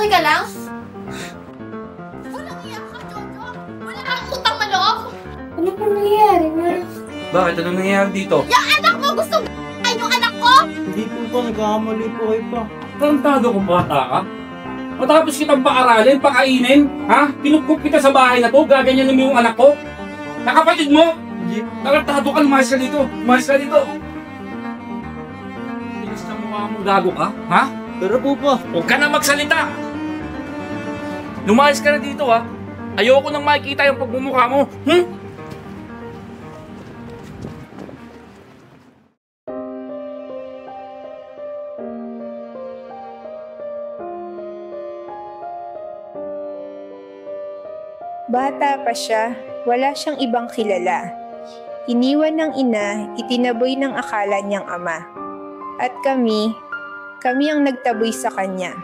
Okay ka lang? Walang iyak ka, Jojo! Wala kang utang na loob! Ano po nangyayari, ma? Bakit? Anong nangyayari dito? Yung anak mo! Gusto mo yung anak ko! Hindi po pa, nagkakamali po kayo pa. Tarantado kong bata ka? Matapos kitang paaralin, pakainin, ha? Pinukup kita sa bahay na to, gaganyanin mo yung anak ko? Nakapatid mo? Hindi. Tarantado ka, lumayas ka dito. Lumayas ka dito. Tinis na mukha mong gago ka, ha? Pero po pa. Huwag ka na magsalita! Lumayas ka na dito, ha? Ayoko nang makikita yung pagmumukha mo, Bata pa siya, wala siyang ibang kilala. Iniwan ng ina, itinaboy ng akala niyang ama. At kami ang nagtaboy sa kanya.